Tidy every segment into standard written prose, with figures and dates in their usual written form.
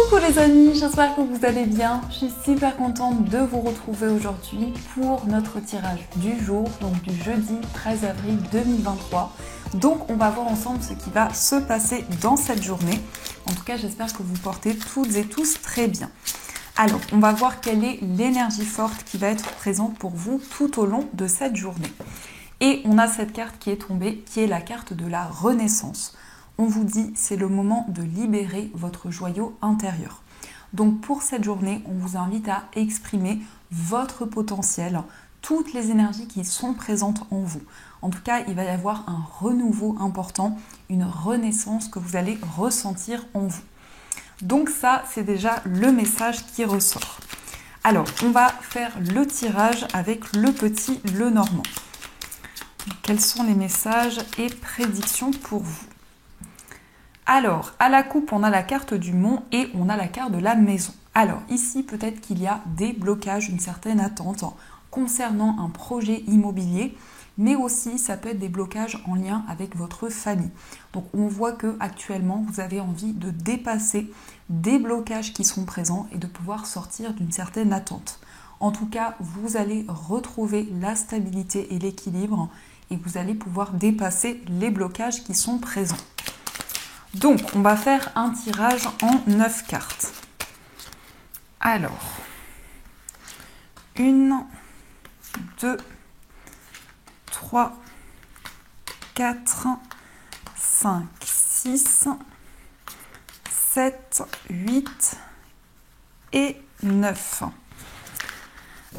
Coucou les amis, j'espère que vous allez bien. Je suis super contente de vous retrouver aujourd'hui pour notre tirage du jour, donc du jeudi 13 avril 2023. Donc on va voir ensemble ce qui va se passer dans cette journée. En tout cas, j'espère que vous portez toutes et tous très bien. Alors, on va voir quelle est l'énergie forte qui va être présente pour vous tout au long de cette journée. Et on a cette carte qui est tombée, qui est la carte de la renaissance. On vous dit, c'est le moment de libérer votre joyau intérieur. Donc pour cette journée, on vous invite à exprimer votre potentiel, toutes les énergies qui sont présentes en vous. En tout cas, il va y avoir un renouveau important, une renaissance que vous allez ressentir en vous. Donc ça, c'est déjà le message qui ressort. Alors, on va faire le tirage avec le petit Lenormand. Quels sont les messages et prédictions pour vous ? Alors, à la coupe, on a la carte du mont et on a la carte de la maison. Alors, ici, peut-être qu'il y a des blocages, une certaine attente concernant un projet immobilier, mais aussi, ça peut être des blocages en lien avec votre famille. Donc, on voit que actuellement, vous avez envie de dépasser des blocages qui sont présents et de pouvoir sortir d'une certaine attente. En tout cas, vous allez retrouver la stabilité et l'équilibre et vous allez pouvoir dépasser les blocages qui sont présents. Donc, on va faire un tirage en 9 cartes. Alors, 1, 2, 3, 4, 5, 6, 7, 8 et 9.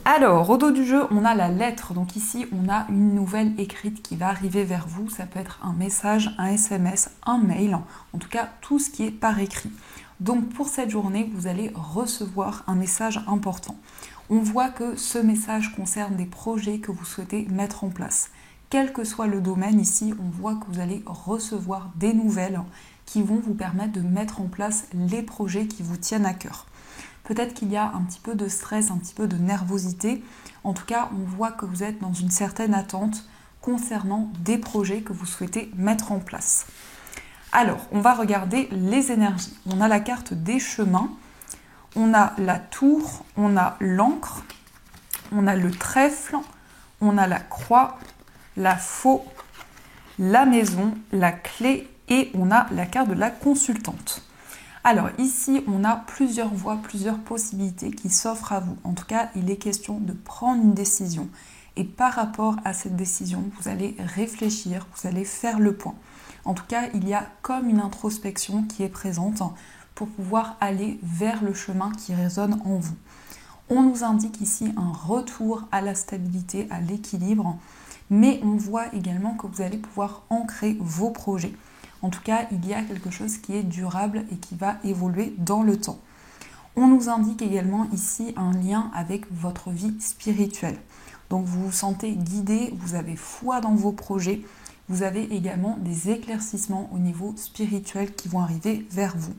Alors, au dos du jeu, on a la lettre. Donc ici, on a une nouvelle écrite qui va arriver vers vous. Ça peut être un message, un SMS, un mail. En tout cas, tout ce qui est par écrit. Donc pour cette journée, vous allez recevoir un message important. On voit que ce message concerne des projets que vous souhaitez mettre en place. Quel que soit le domaine, ici, on voit que vous allez recevoir des nouvelles qui vont vous permettre de mettre en place les projets qui vous tiennent à cœur. Peut-être qu'il y a un petit peu de stress, un petit peu de nervosité. En tout cas, on voit que vous êtes dans une certaine attente concernant des projets que vous souhaitez mettre en place. Alors, on va regarder les énergies. On a la carte des chemins, on a la tour, on a l'encre, on a le trèfle, on a la croix, la faux, la maison, la clé et on a la carte de la consultante. Alors ici, on a plusieurs voies, plusieurs possibilités qui s'offrent à vous. En tout cas, il est question de prendre une décision. Et par rapport à cette décision, vous allez réfléchir, vous allez faire le point. En tout cas, il y a comme une introspection qui est présente pour pouvoir aller vers le chemin qui résonne en vous. On nous indique ici un retour à la stabilité, à l'équilibre, mais on voit également que vous allez pouvoir ancrer vos projets. En tout cas, il y a quelque chose qui est durable et qui va évoluer dans le temps. On nous indique également ici un lien avec votre vie spirituelle. Donc vous vous sentez guidé, vous avez foi dans vos projets, vous avez également des éclaircissements au niveau spirituel qui vont arriver vers vous.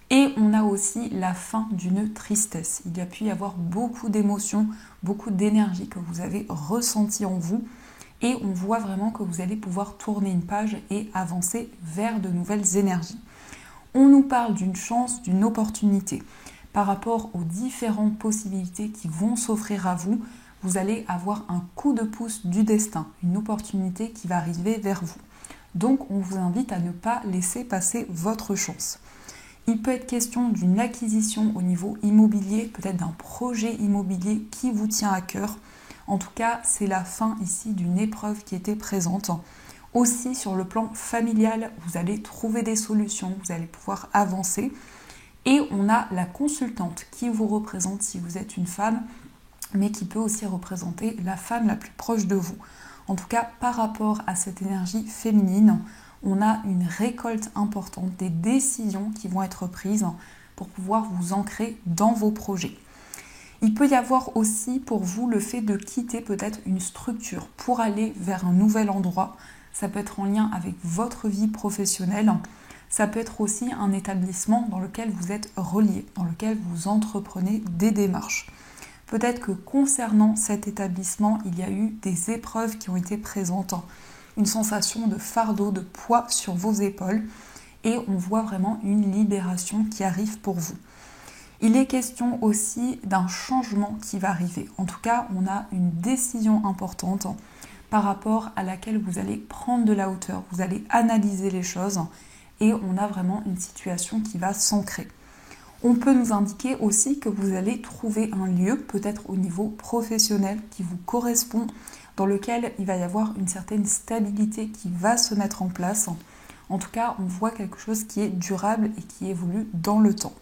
Et on a aussi la fin d'une tristesse. Il y a pu y avoir beaucoup d'émotions, beaucoup d'énergie que vous avez ressenti en vous. Et on voit vraiment que vous allez pouvoir tourner une page et avancer vers de nouvelles énergies. On nous parle d'une chance, d'une opportunité. Par rapport aux différentes possibilités qui vont s'offrir à vous, vous allez avoir un coup de pouce du destin, une opportunité qui va arriver vers vous. Donc on vous invite à ne pas laisser passer votre chance. Il peut être question d'une acquisition au niveau immobilier, peut-être d'un projet immobilier qui vous tient à cœur. En tout cas, c'est la fin ici d'une épreuve qui était présente. Aussi, sur le plan familial, vous allez trouver des solutions, vous allez pouvoir avancer. Et on a la consultante qui vous représente si vous êtes une femme, mais qui peut aussi représenter la femme la plus proche de vous. En tout cas, par rapport à cette énergie féminine, on a une récolte importante, des décisions qui vont être prises pour pouvoir vous ancrer dans vos projets. Il peut y avoir aussi pour vous le fait de quitter peut-être une structure pour aller vers un nouvel endroit. Ça peut être en lien avec votre vie professionnelle. Ça peut être aussi un établissement dans lequel vous êtes relié, dans lequel vous entreprenez des démarches. Peut-être que concernant cet établissement, il y a eu des épreuves qui ont été présentes, une sensation de fardeau, de poids sur vos épaules. et on voit vraiment une libération qui arrive pour vous. Il est question aussi d'un changement qui va arriver. En tout cas, on a une décision importante par rapport à laquelle vous allez prendre de la hauteur, vous allez analyser les choses et on a vraiment une situation qui va s'ancrer. On peut nous indiquer aussi que vous allez trouver un lieu, peut-être au niveau professionnel, qui vous correspond, dans lequel il va y avoir une certaine stabilité qui va se mettre en place. En tout cas, on voit quelque chose qui est durable et qui évolue dans le temps.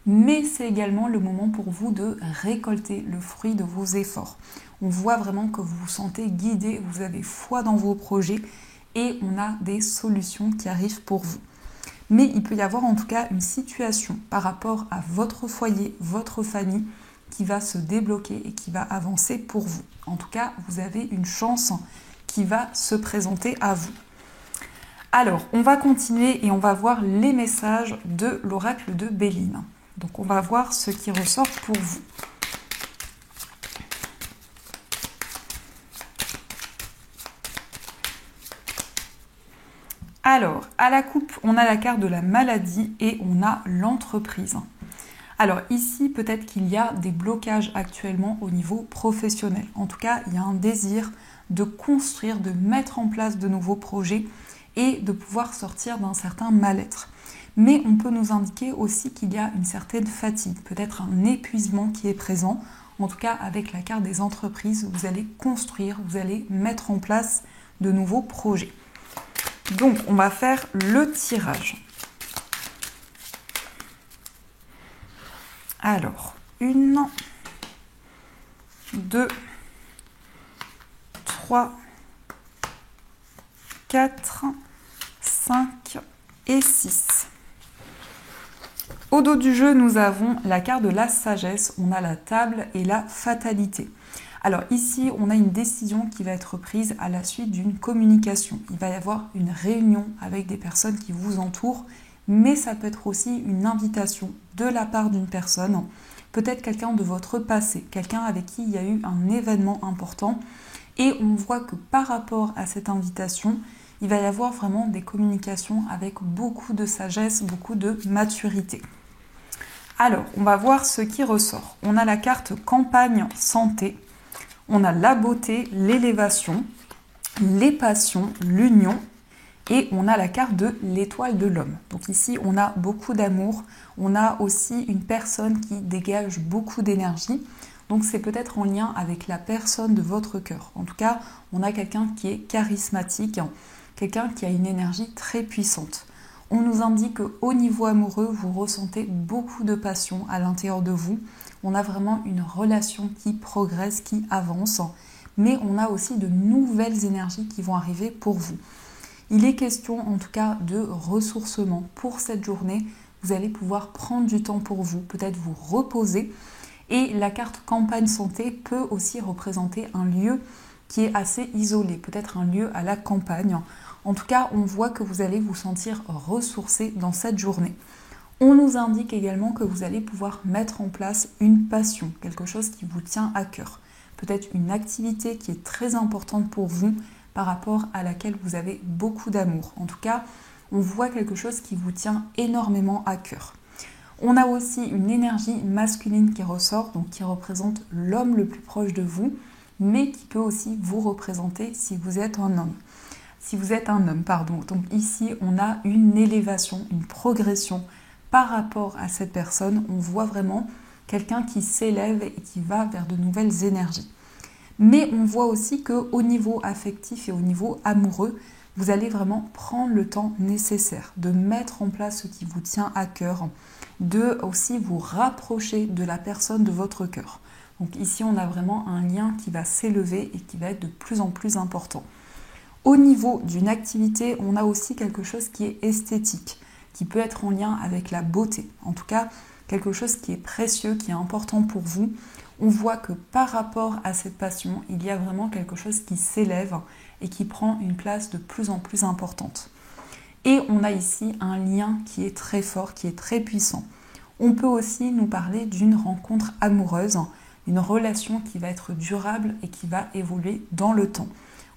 Mais c'est également le moment pour vous de récolter le fruit de vos efforts. On voit vraiment que vous vous sentez guidé, vous avez foi dans vos projets et on a des solutions qui arrivent pour vous. Mais il peut y avoir en tout cas une situation par rapport à votre foyer, votre famille, qui va se débloquer et qui va avancer pour vous. En tout cas, vous avez une chance qui va se présenter à vous. Alors, on va continuer et on va voir les messages de l'oracle de Béline. Donc on va voir ce qui ressort pour vous. Alors, à la coupe, on a la carte de la maladie et on a l'entreprise. Alors ici, peut-être qu'il y a des blocages actuellement au niveau professionnel. En tout cas, il y a un désir de construire, de mettre en place de nouveaux projets et de pouvoir sortir d'un certain mal-être. Mais on peut nous indiquer aussi qu'il y a une certaine fatigue, peut-être un épuisement qui est présent. En tout cas, avec la carte des entreprises, vous allez construire, vous allez mettre en place de nouveaux projets. Donc, on va faire le tirage. Alors, 1, 2, 3, 4, 5 et 6. Au dos du jeu, nous avons la carte de la sagesse, on a la table et la fatalité. Alors ici, on a une décision qui va être prise à la suite d'une communication. Il va y avoir une réunion avec des personnes qui vous entourent, mais ça peut être aussi une invitation de la part d'une personne, peut-être quelqu'un de votre passé, quelqu'un avec qui il y a eu un événement important. Et on voit que par rapport à cette invitation, il va y avoir vraiment des communications avec beaucoup de sagesse, beaucoup de maturité. Alors, on va voir ce qui ressort. On a la carte campagne santé, on a la beauté, l'élévation, les passions, l'union et on a la carte de l'étoile de l'homme. Donc ici, on a beaucoup d'amour, on a aussi une personne qui dégage beaucoup d'énergie. Donc c'est peut-être en lien avec la personne de votre cœur. En tout cas, on a quelqu'un qui est charismatique, quelqu'un qui a une énergie très puissante. On nous indique qu'au niveau amoureux, vous ressentez beaucoup de passion à l'intérieur de vous. On a vraiment une relation qui progresse, qui avance, mais on a aussi de nouvelles énergies qui vont arriver pour vous. Il est question en tout cas de ressourcement pour cette journée. Vous allez pouvoir prendre du temps pour vous, peut-être vous reposer. Et la carte campagne santé peut aussi représenter un lieu qui est assez isolé, peut-être un lieu à la campagne. En tout cas, on voit que vous allez vous sentir ressourcé dans cette journée. On nous indique également que vous allez pouvoir mettre en place une passion, quelque chose qui vous tient à cœur. Peut-être une activité qui est très importante pour vous par rapport à laquelle vous avez beaucoup d'amour. En tout cas, on voit quelque chose qui vous tient énormément à cœur. On a aussi une énergie masculine qui ressort, donc qui représente l'homme le plus proche de vous, mais qui peut aussi vous représenter si vous êtes un homme. Donc ici, on a une élévation, une progression par rapport à cette personne. On voit vraiment quelqu'un qui s'élève et qui va vers de nouvelles énergies. Mais on voit aussi qu'au niveau affectif et au niveau amoureux, vous allez vraiment prendre le temps nécessaire de mettre en place ce qui vous tient à cœur, de aussi vous rapprocher de la personne de votre cœur. Donc ici, on a vraiment un lien qui va s'élever et qui va être de plus en plus important. Au niveau d'une activité, on a aussi quelque chose qui est esthétique, qui peut être en lien avec la beauté. En tout cas, quelque chose qui est précieux, qui est important pour vous. On voit que par rapport à cette passion, il y a vraiment quelque chose qui s'élève et qui prend une place de plus en plus importante. Et on a ici un lien qui est très fort, qui est très puissant. On peut aussi nous parler d'une rencontre amoureuse, une relation qui va être durable et qui va évoluer dans le temps.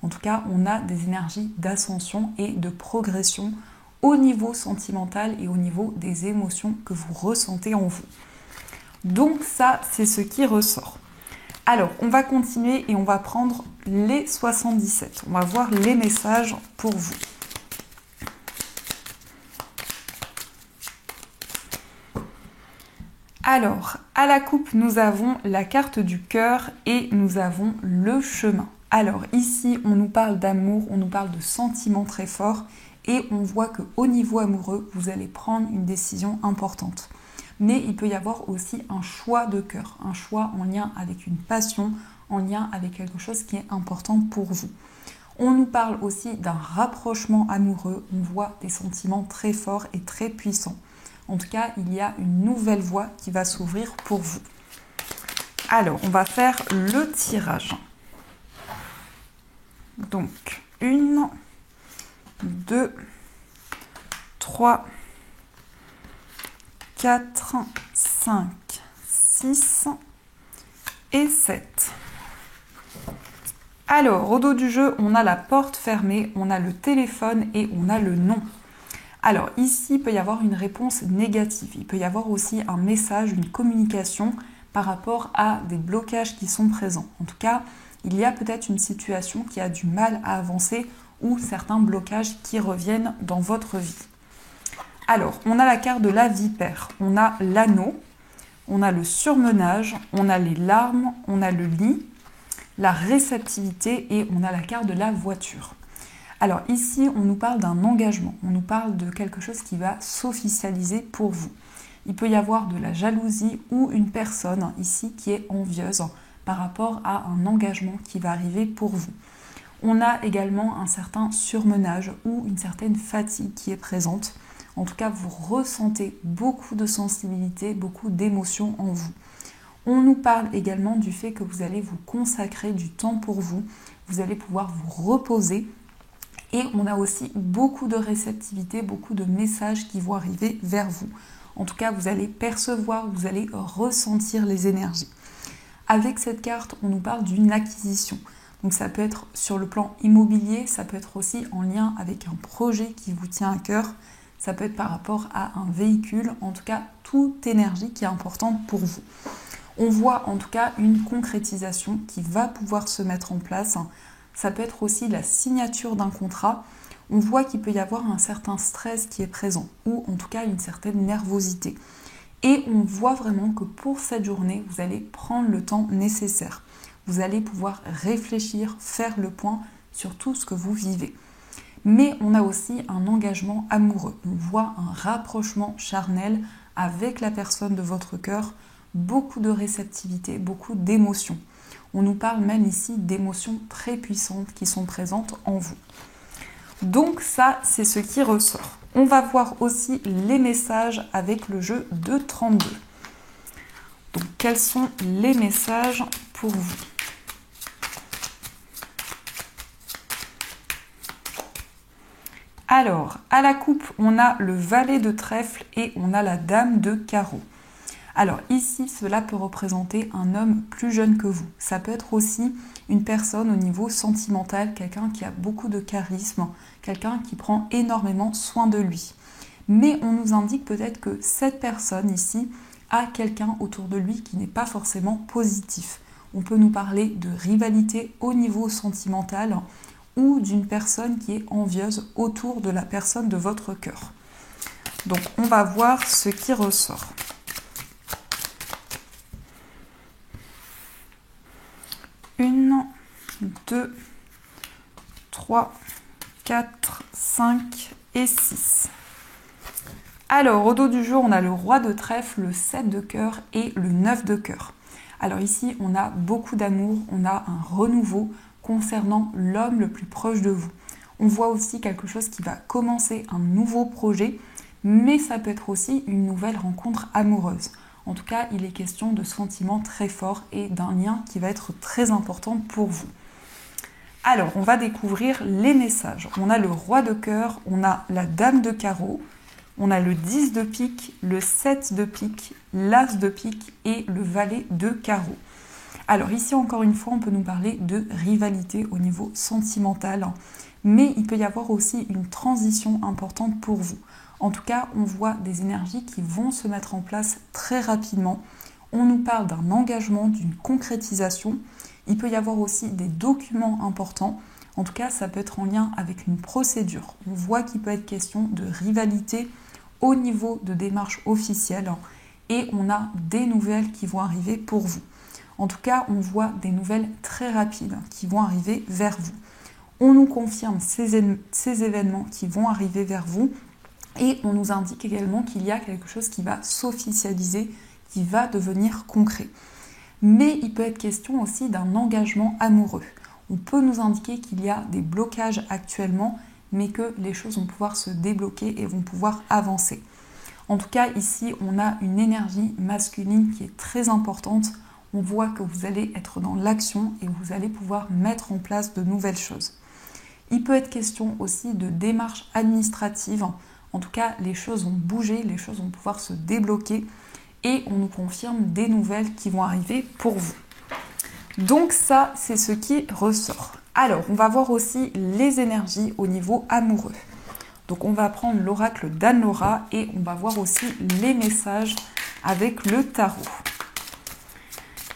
En tout cas, on a des énergies d'ascension et de progression au niveau sentimental et au niveau des émotions que vous ressentez en vous. Donc ça, c'est ce qui ressort. Alors, on va continuer et on va prendre les 77. On va voir les messages pour vous. Alors, à la coupe, nous avons la carte du cœur et nous avons le chemin. Alors ici, on nous parle d'amour, on nous parle de sentiments très forts et on voit qu'au niveau amoureux, vous allez prendre une décision importante. Mais il peut y avoir aussi un choix de cœur, un choix en lien avec une passion, en lien avec quelque chose qui est important pour vous. On nous parle aussi d'un rapprochement amoureux, on voit des sentiments très forts et très puissants. En tout cas, il y a une nouvelle voie qui va s'ouvrir pour vous. Alors, on va faire le tirage. Donc, 1, 2, 3, 4, 5, 6 et 7. Alors, au dos du jeu, on a la porte fermée, on a le téléphone et on a le nom. Alors ici, il peut y avoir une réponse négative. Il peut y avoir aussi un message, une communication par rapport à des blocages qui sont présents. En tout cas, il y a peut-être une situation qui a du mal à avancer ou certains blocages qui reviennent dans votre vie. Alors, on a la carte de la vipère, on a l'anneau, on a le surmenage, on a les larmes, on a le lit, la réceptivité et on a la carte de la voiture. Alors ici, on nous parle d'un engagement, on nous parle de quelque chose qui va s'officialiser pour vous. Il peut y avoir de la jalousie ou une personne ici qui est envieuse par rapport à un engagement qui va arriver pour vous. On a également un certain surmenage ou une certaine fatigue qui est présente. En tout cas, vous ressentez beaucoup de sensibilité, beaucoup d'émotions en vous. On nous parle également du fait que vous allez vous consacrer du temps pour vous, vous allez pouvoir vous reposer. Et on a aussi beaucoup de réceptivité, beaucoup de messages qui vont arriver vers vous. En tout cas, vous allez percevoir, vous allez ressentir les énergies. Avec cette carte, on nous parle d'une acquisition. Donc ça peut être sur le plan immobilier, ça peut être aussi en lien avec un projet qui vous tient à cœur, ça peut être par rapport à un véhicule, en tout cas, toute énergie qui est importante pour vous. On voit en tout cas une concrétisation qui va pouvoir se mettre en place. Ça peut être aussi la signature d'un contrat. On voit qu'il peut y avoir un certain stress qui est présent, ou en tout cas une certaine nervosité. Et on voit vraiment que pour cette journée, vous allez prendre le temps nécessaire. Vous allez pouvoir réfléchir, faire le point sur tout ce que vous vivez. Mais on a aussi un engagement amoureux. On voit un rapprochement charnel avec la personne de votre cœur, beaucoup de réceptivité, beaucoup d'émotions. On nous parle même ici d'émotions très puissantes qui sont présentes en vous. Donc ça, c'est ce qui ressort. On va voir aussi les messages avec le jeu de 32. Donc quels sont les messages pour vous ? Alors, à la coupe, on a le valet de trèfle et on a la dame de carreau. Alors ici, cela peut représenter un homme plus jeune que vous. Ça peut être aussi une personne au niveau sentimental, quelqu'un qui a beaucoup de charisme, quelqu'un qui prend énormément soin de lui. Mais on nous indique peut-être que cette personne ici a quelqu'un autour de lui qui n'est pas forcément positif. On peut nous parler de rivalité au niveau sentimental ou d'une personne qui est envieuse autour de la personne de votre cœur. Donc on va voir ce qui ressort. 1, 2, 3, 4, 5 et 6. Alors, au dos du jour, on a le roi de trèfle, le 7 de cœur et le 9 de cœur. Alors ici, on a beaucoup d'amour, on a un renouveau concernant l'homme le plus proche de vous. On voit aussi quelque chose qui va commencer un nouveau projet, mais ça peut être aussi une nouvelle rencontre amoureuse. En tout cas, il est question de sentiments très forts et d'un lien qui va être très important pour vous. Alors, on va découvrir les messages. On a le roi de cœur, on a la dame de carreau, on a le 10 de pique, le 7 de pique, l'as de pique et le valet de carreau. Alors ici, encore une fois, on peut nous parler de rivalité au niveau sentimental. mais il peut y avoir aussi une transition importante pour vous. En tout cas, on voit des énergies qui vont se mettre en place très rapidement. On nous parle d'un engagement, d'une concrétisation. Il peut y avoir aussi des documents importants. En tout cas, ça peut être en lien avec une procédure. On voit qu'il peut être question de rivalité au niveau de démarches officielles et on a des nouvelles qui vont arriver pour vous. En tout cas, on voit des nouvelles très rapides qui vont arriver vers vous. On nous confirme ces événements qui vont arriver vers vous et on nous indique également qu'il y a quelque chose qui va s'officialiser, qui va devenir concret. Mais il peut être question aussi d'un engagement amoureux. On peut nous indiquer qu'il y a des blocages actuellement, mais que les choses vont pouvoir se débloquer et vont pouvoir avancer. En tout cas, ici, on a une énergie masculine qui est très importante. On voit que vous allez être dans l'action et vous allez pouvoir mettre en place de nouvelles choses. Il peut être question aussi de démarches administratives. En tout cas, les choses vont bouger, les choses vont pouvoir se débloquer et on nous confirme des nouvelles qui vont arriver pour vous. Donc ça, c'est ce qui ressort. Alors, on va voir aussi les énergies au niveau amoureux. Donc on va prendre l'oracle d'Anne-Laura et on va voir aussi les messages avec le tarot.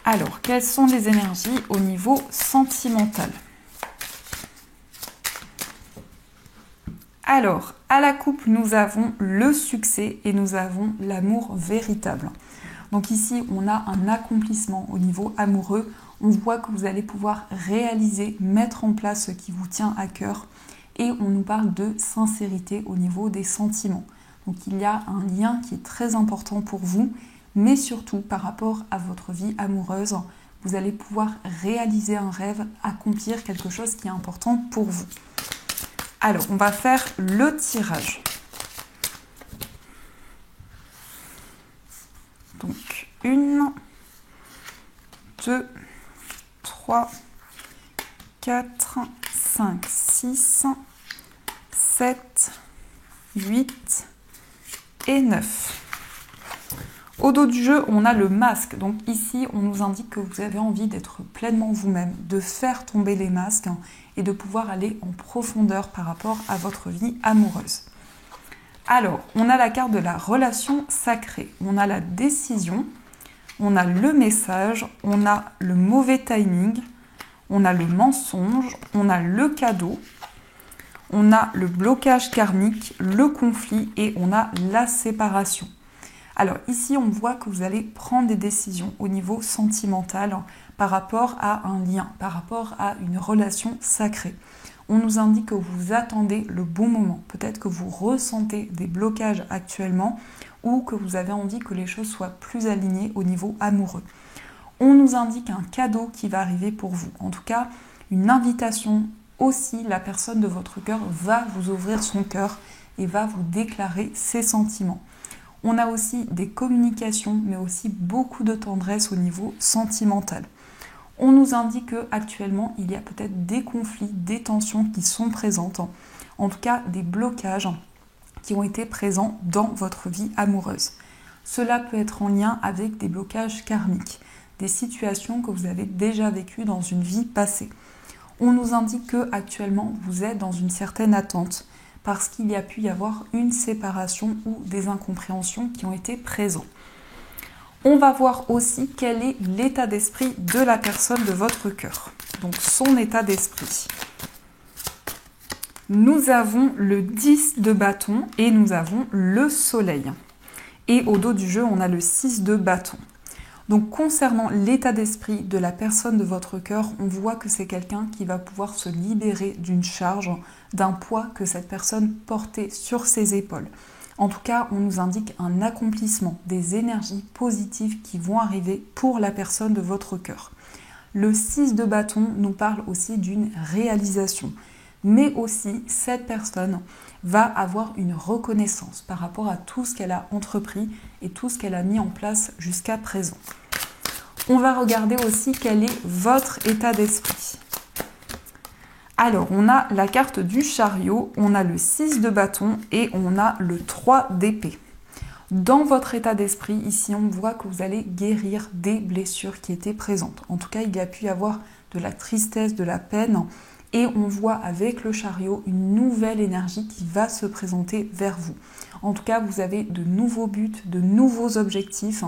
Alors, quelles sont les énergies au niveau sentimental? Alors, à la coupe, nous avons le succès et nous avons l'amour véritable. Donc ici, on a un accomplissement au niveau amoureux. On voit que vous allez pouvoir réaliser, mettre en place ce qui vous tient à cœur. Et on nous parle de sincérité au niveau des sentiments. Donc il y a un lien qui est très important pour vous, mais surtout par rapport à votre vie amoureuse, vous allez pouvoir réaliser un rêve, accomplir quelque chose qui est important pour vous. Alors, on va faire le tirage. Donc, 1, 2, 3, 4, 5, 6, 7, 8 et 9. Au dos du jeu, on a le masque. Donc ici, on nous indique que vous avez envie d'être pleinement vous-même, de faire tomber les masques et de pouvoir aller en profondeur par rapport à votre vie amoureuse. Alors, on a la carte de la relation sacrée. On a la décision, on a le message, on a le mauvais timing, on a le mensonge, on a le cadeau, on a le blocage karmique, le conflit et on a la séparation. Alors ici, on voit que vous allez prendre des décisions au niveau sentimental par rapport à un lien, par rapport à une relation sacrée. On nous indique que vous attendez le bon moment. Peut-être que vous ressentez des blocages actuellement ou que vous avez envie que les choses soient plus alignées au niveau amoureux. On nous indique un cadeau qui va arriver pour vous. En tout cas, une invitation aussi. La personne de votre cœur va vous ouvrir son cœur et va vous déclarer ses sentiments. On a aussi des communications, mais aussi beaucoup de tendresse au niveau sentimental. On nous indique qu'actuellement, il y a peut-être des conflits, des tensions qui sont présentes. En tout cas, des blocages qui ont été présents dans votre vie amoureuse. Cela peut être en lien avec des blocages karmiques, des situations que vous avez déjà vécues dans une vie passée. On nous indique qu'actuellement, vous êtes dans une certaine attente, parce qu'il y a pu y avoir une séparation ou des incompréhensions qui ont été présentes. On va voir aussi quel est l'état d'esprit de la personne de votre cœur, donc son état d'esprit. Nous avons le 10 de bâton et nous avons le soleil. Et au dos du jeu, on a le 6 de bâton. Donc concernant l'état d'esprit de la personne de votre cœur, on voit que c'est quelqu'un qui va pouvoir se libérer d'une charge, d'un poids que cette personne portait sur ses épaules. En tout cas, on nous indique un accomplissement, des énergies positives qui vont arriver pour la personne de votre cœur. Le 6 de bâton nous parle aussi d'une réalisation, mais aussi cette personne va avoir une reconnaissance par rapport à tout ce qu'elle a entrepris et tout ce qu'elle a mis en place jusqu'à présent. On va regarder aussi quel est votre état d'esprit. Alors, on a la carte du chariot, on a le 6 de bâton et on a le 3 d'épée. Dans votre état d'esprit, ici, on voit que vous allez guérir des blessures qui étaient présentes. En tout cas, il y a pu y avoir de la tristesse, de la peine Et on voit avec le chariot une nouvelle énergie qui va se présenter vers vous. En tout cas, vous avez de nouveaux buts, de nouveaux objectifs.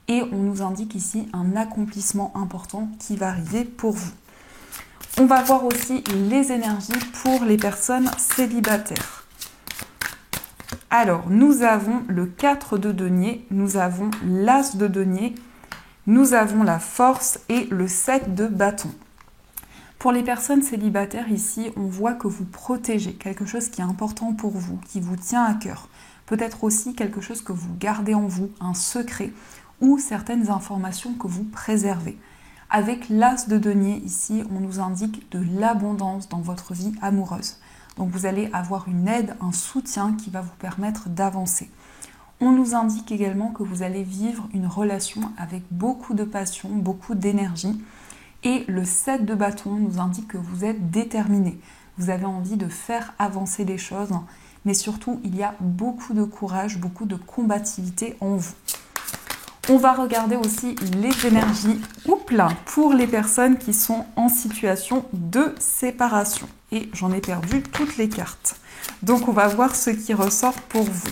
Et on nous indique ici un accomplissement important qui va arriver pour vous. On va voir aussi les énergies pour les personnes célibataires. Alors, nous avons le 4 de denier, nous avons l'as de denier, nous avons la force et le 7 de bâton. Pour les personnes célibataires ici, on voit que vous protégez quelque chose qui est important pour vous, qui vous tient à cœur. Peut-être aussi quelque chose que vous gardez en vous, un secret, ou certaines informations que vous préservez. Avec l'as de denier ici, on nous indique de l'abondance dans votre vie amoureuse. Donc vous allez avoir une aide, un soutien qui va vous permettre d'avancer. On nous indique également que vous allez vivre une relation avec beaucoup de passion, beaucoup d'énergie. Et le 7 de bâton nous indique que vous êtes déterminé. Vous avez envie de faire avancer les choses, mais surtout il y a beaucoup de courage, beaucoup de combativité en vous. On va regarder aussi les énergies pour les personnes qui sont en situation de séparation. Et j'en ai perdu toutes les cartes. Donc on va voir ce qui ressort pour vous.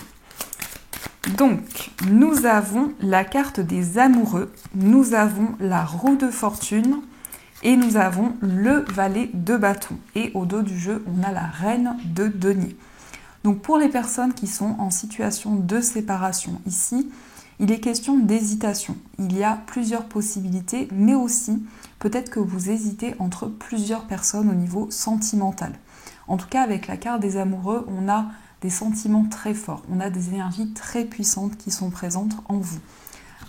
Donc nous avons la carte des amoureux, nous avons la roue de fortune et nous avons le valet de bâton. Et au dos du jeu, on a la reine de denier. Donc pour les personnes qui sont en situation de séparation ici, il est question d'hésitation. Il y a plusieurs possibilités, mais aussi peut-être que vous hésitez entre plusieurs personnes au niveau sentimental. En tout cas, avec la carte des amoureux, on a des sentiments très forts, on a des énergies très puissantes qui sont présentes en vous.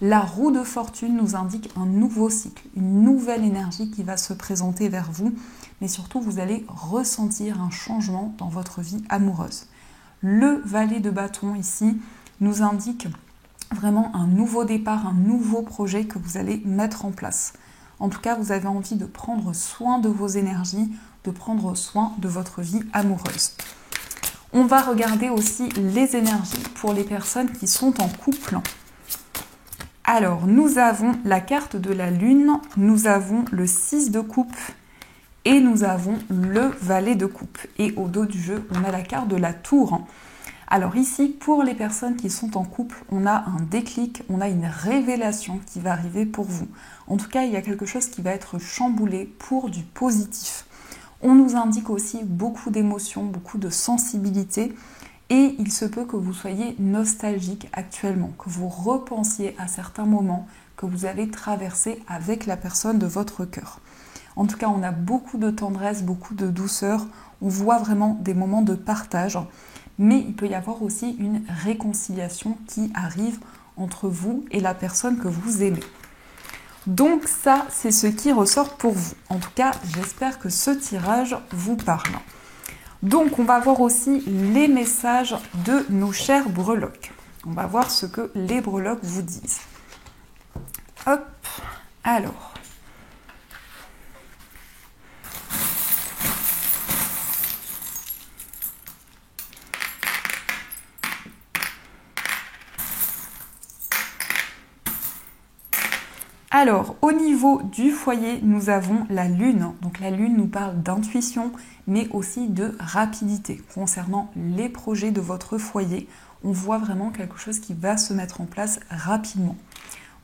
La roue de fortune nous indique un nouveau cycle, une nouvelle énergie qui va se présenter vers vous, mais surtout vous allez ressentir un changement dans votre vie amoureuse. Le valet de bâton ici nous indique vraiment un nouveau départ, un nouveau projet que vous allez mettre en place. En tout cas, vous avez envie de prendre soin de vos énergies, de prendre soin de votre vie amoureuse. On va regarder aussi les énergies pour les personnes qui sont en couple. Alors, nous avons la carte de la lune, nous avons le 6 de coupe et nous avons le valet de coupe. Et au dos du jeu, on a la carte de la tour. Alors ici, pour les personnes qui sont en couple, on a un déclic, on a une révélation qui va arriver pour vous. En tout cas, il y a quelque chose qui va être chamboulé pour du positif. On nous indique aussi beaucoup d'émotions, beaucoup de sensibilité et il se peut que vous soyez nostalgique actuellement, que vous repensiez à certains moments que vous avez traversés avec la personne de votre cœur. En tout cas, on a beaucoup de tendresse, beaucoup de douceur, on voit vraiment des moments de partage. Mais il peut y avoir aussi une réconciliation qui arrive entre vous et la personne que vous aimez. Donc ça, c'est ce qui ressort pour vous. En tout cas, j'espère que ce tirage vous parle. Donc on va voir aussi les messages de nos chers breloques. On va voir ce que les breloques vous disent. Hop, alors. Alors, au niveau du foyer, nous avons la lune. Donc la lune nous parle d'intuition, mais aussi de rapidité. Concernant les projets de votre foyer, on voit vraiment quelque chose qui va se mettre en place rapidement.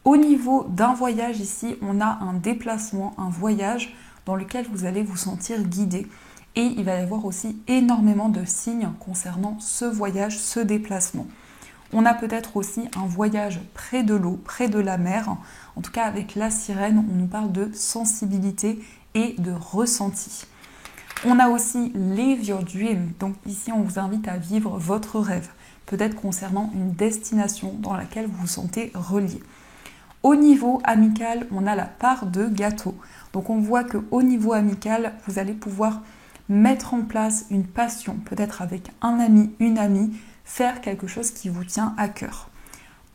Au niveau d'un voyage ici, on a un déplacement, un voyage dans lequel vous allez vous sentir guidé. Et il va y avoir aussi énormément de signes concernant ce voyage, ce déplacement. On a peut-être aussi un voyage près de l'eau, près de la mer. En tout cas, avec la sirène, on nous parle de sensibilité et de ressenti. On a aussi Live Your Dream. Donc ici, on vous invite à vivre votre rêve. Peut-être concernant une destination dans laquelle vous vous sentez relié. Au niveau amical, on a la part de gâteau. Donc on voit qu'au niveau amical, vous allez pouvoir mettre en place une passion, peut-être avec un ami, une amie, faire quelque chose qui vous tient à cœur.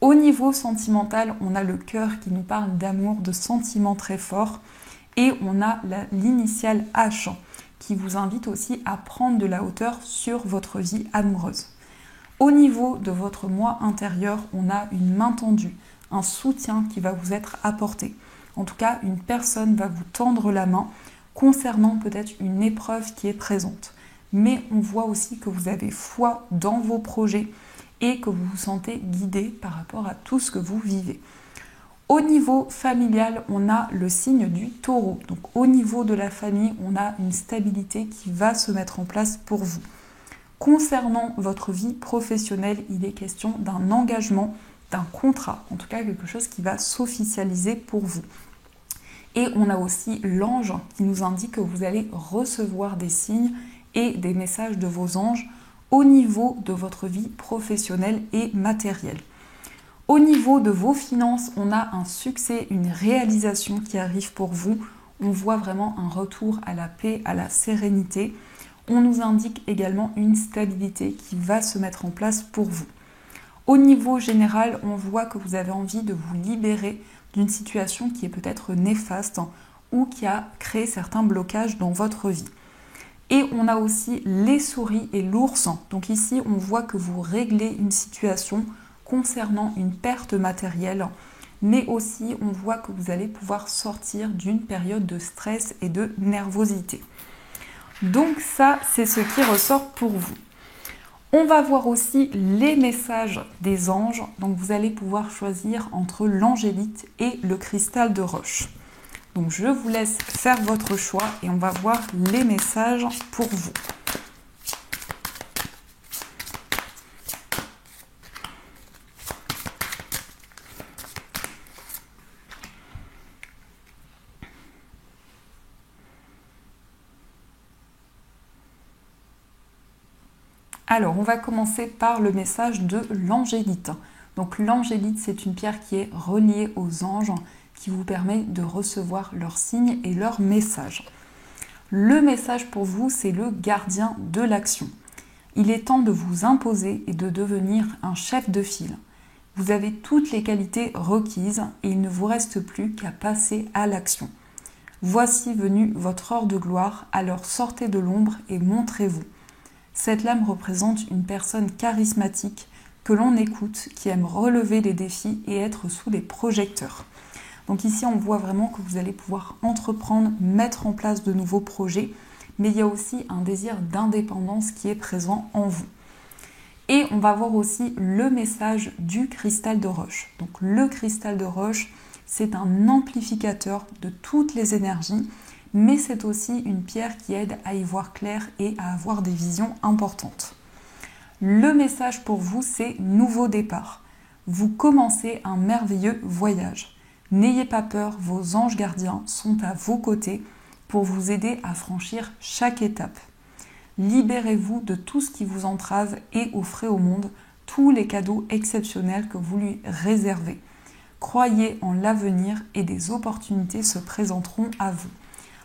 Au niveau sentimental, on a le cœur qui nous parle d'amour, de sentiments très forts. Et on a l'initiale H qui vous invite aussi à prendre de la hauteur sur votre vie amoureuse. Au niveau de votre moi intérieur, on a une main tendue, un soutien qui va vous être apporté. En tout cas, une personne va vous tendre la main concernant peut-être une épreuve qui est présente. Mais on voit aussi que vous avez foi dans vos projets et que vous vous sentez guidé par rapport à tout ce que vous vivez. Au niveau familial, on a le signe du Taureau. Donc au niveau de la famille, on a une stabilité qui va se mettre en place pour vous. Concernant votre vie professionnelle, il est question d'un engagement, d'un contrat, en tout cas quelque chose qui va s'officialiser pour vous. Et on a aussi l'ange qui nous indique que vous allez recevoir des signes et des messages de vos anges au niveau de votre vie professionnelle et matérielle. Au niveau de vos finances, on a un succès, une réalisation qui arrive pour vous. On voit vraiment un retour à la paix, à la sérénité. On nous indique également une stabilité qui va se mettre en place pour vous. Au niveau général, on voit que vous avez envie de vous libérer d'une situation qui est peut-être néfaste ou qui a créé certains blocages dans votre vie. Et on a aussi les souris et l'ours. Donc ici, on voit que vous réglez une situation concernant une perte matérielle, mais aussi on voit que vous allez pouvoir sortir d'une période de stress et de nervosité. Donc ça, c'est ce qui ressort pour vous. On va voir aussi les messages des anges. Donc vous allez pouvoir choisir entre l'angélite et le cristal de roche. Donc je vous laisse faire votre choix et on va voir les messages pour vous. Alors, on va commencer par le message de l'angélite. Donc l'angélite, c'est une pierre qui est reliée aux anges, qui vous permet de recevoir leurs signes et leurs messages. Le message pour vous, c'est le gardien de l'action. Il est temps de vous imposer et de devenir un chef de file. Vous avez toutes les qualités requises et il ne vous reste plus qu'à passer à l'action. Voici venue votre heure de gloire, alors sortez de l'ombre et montrez-vous. Cette lame représente une personne charismatique que l'on écoute, qui aime relever les défis et être sous les projecteurs. Donc ici, on voit vraiment que vous allez pouvoir entreprendre, mettre en place de nouveaux projets, mais il y a aussi un désir d'indépendance qui est présent en vous. Et on va voir aussi le message du cristal de roche. Donc le cristal de roche, c'est un amplificateur de toutes les énergies, mais c'est aussi une pierre qui aide à y voir clair et à avoir des visions importantes. Le message pour vous, c'est nouveau départ. Vous commencez un merveilleux voyage. N'ayez pas peur, vos anges gardiens sont à vos côtés pour vous aider à franchir chaque étape. Libérez-vous de tout ce qui vous entrave et offrez au monde tous les cadeaux exceptionnels que vous lui réservez. Croyez en l'avenir et des opportunités se présenteront à vous.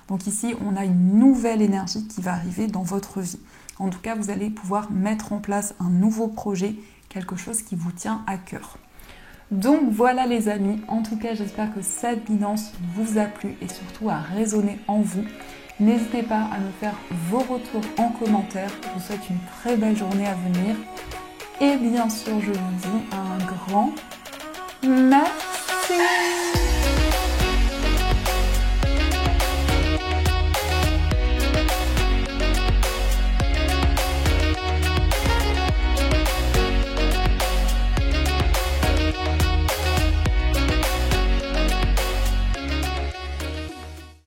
Donc ici, on a une nouvelle énergie qui va arriver dans votre vie. En tout cas, vous allez pouvoir mettre en place un nouveau projet, quelque chose qui vous tient à cœur. Donc voilà les amis, en tout cas, j'espère que cette guidance vous a plu et surtout a résonné en vous. N'hésitez pas à me faire vos retours en commentaire. Je vous souhaite une très belle journée à venir. Et bien sûr, je vous dis un grand merci.